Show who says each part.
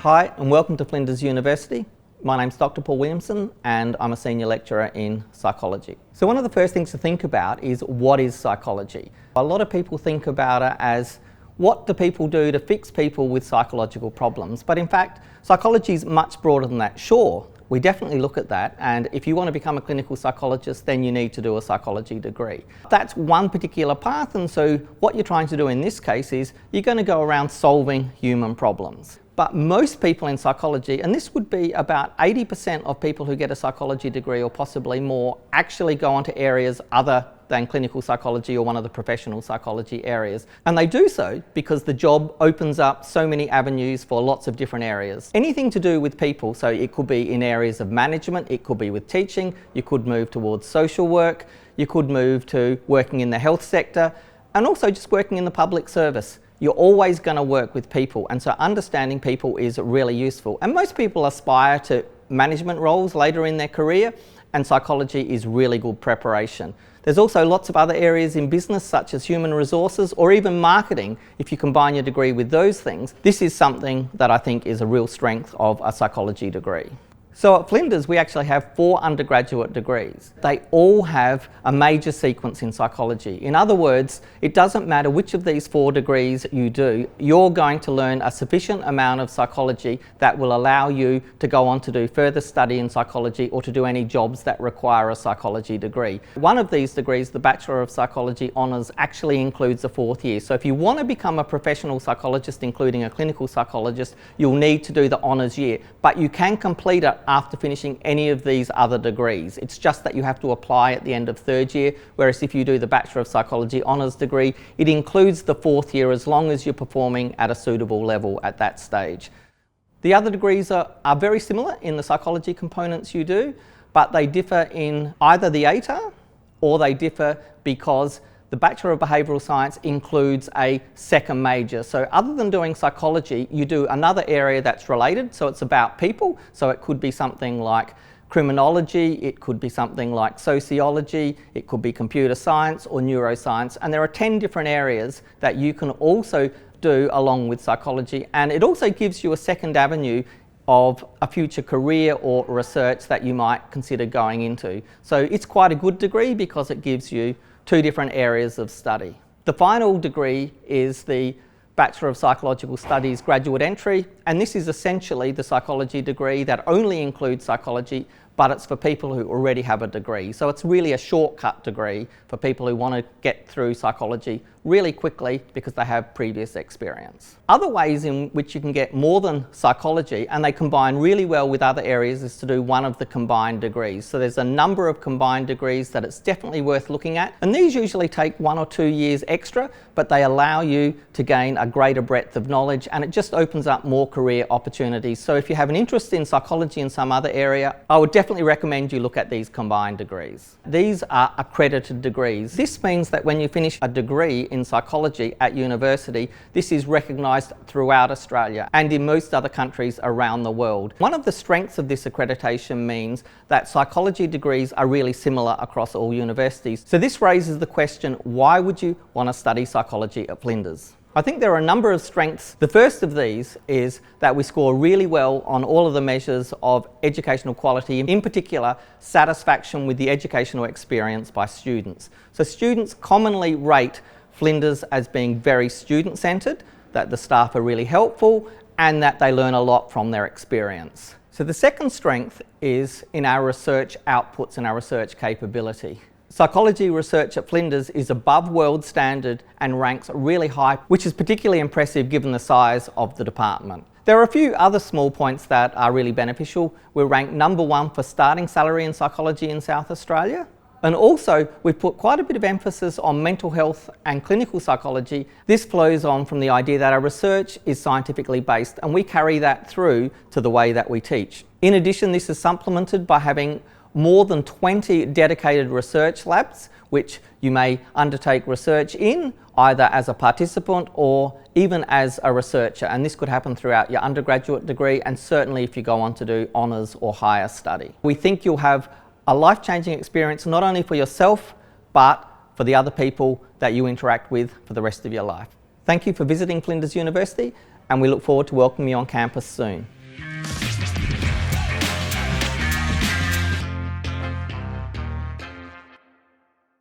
Speaker 1: Hi and welcome to Flinders University. My name's Dr. Paul Williamson and I'm a senior lecturer in psychology. So one of the first things to think about is what is psychology? A lot of people think about it as what do people do to fix people with psychological problems, but in fact psychology is much broader than that. Sure, we definitely look at that, and if you want to become a clinical psychologist then you need to do a psychology degree. That's one particular path, and so what you're trying to do in this case is you're going to go around solving human problems. But most people in psychology, and this would be about 80% of people who get a psychology degree or possibly more, actually go on to areas other than clinical psychology or one of the professional psychology areas. And they do so because the job opens up so many avenues for lots of different areas. Anything to do with people, so it could be in areas of management, it could be with teaching, you could move towards social work, you could move to working in the health sector, and also just working in the public service. You're always going to work with people, and so understanding people is really useful. And most people aspire to management roles later in their career, and psychology is really good preparation. There's also lots of other areas in business such as human resources or even marketing. If you combine your degree with those things, this is something that I think is a real strength of a psychology degree. So at Flinders we actually have 4 undergraduate degrees. They all have a major sequence in psychology. In other words, it doesn't matter which of these 4 degrees you do, you're going to learn a sufficient amount of psychology that will allow you to go on to do further study in psychology or to do any jobs that require a psychology degree. One of these degrees, the Bachelor of Psychology Honours, actually includes a 4th year. So if you want to become a professional psychologist, including a clinical psychologist, you'll need to do the honours year. But you can complete it after finishing any of these other degrees. It's just that you have to apply at the end of 3rd year, whereas if you do the Bachelor of Psychology Honours degree, it includes the 4th year as long as you're performing at a suitable level at that stage. The other degrees are very similar in the psychology components you do, but they differ in either the ATAR or they differ because the Bachelor of Behavioural Science includes a second major. So other than doing psychology, you do another area that's related, so it's about people. So it could be something like criminology, it could be something like sociology, it could be computer science or neuroscience, and there are 10 different areas that you can also do along with psychology, and it also gives you a second avenue of a future career or research that you might consider going into. So it's quite a good degree because it gives you 2 different areas of study. The final degree is the Bachelor of Psychological Studies Graduate Entry, and this is essentially the psychology degree that only includes psychology, but it's for people who already have a degree. So it's really a shortcut degree for people who want to get through psychology really quickly because they have previous experience. Other ways in which you can get more than psychology, and they combine really well with other areas, is to do one of the combined degrees. So there's a number of combined degrees that it's definitely worth looking at, and these usually take 1 or 2 years extra, but they allow you to gain a greater breadth of knowledge, and it just opens up more career opportunities. So if you have an interest in psychology in some other area, I would definitely recommend you look at these combined degrees. These are accredited degrees. This means that when you finish a degree in psychology at university, this is recognised throughout Australia and in most other countries around the world. One of the strengths of this accreditation means that psychology degrees are really similar across all universities. So this raises the question, why would you want to study psychology at Flinders? I think there are a number of strengths. The first of these is that we score really well on all of the measures of educational quality, in particular satisfaction with the educational experience by students. So students commonly rate Flinders as being very student-centred, that the staff are really helpful and that they learn a lot from their experience. So the second strength is in our research outputs and our research capability. Psychology research at Flinders is above world standard and ranks really high, which is particularly impressive given the size of the department. There are a few other small points that are really beneficial. We're ranked number 1 for starting salary in psychology in South Australia. And also, we've put quite a bit of emphasis on mental health and clinical psychology. This flows on from the idea that our research is scientifically based, and we carry that through to the way that we teach. In addition, this is supplemented by having more than 20 dedicated research labs, which you may undertake research in, either as a participant or even as a researcher. And this could happen throughout your undergraduate degree, and certainly if you go on to do honours or higher study. We think you'll have a life-changing experience not only for yourself, but for the other people that you interact with for the rest of your life. Thank you for visiting Flinders University, and we look forward to welcoming you on campus soon.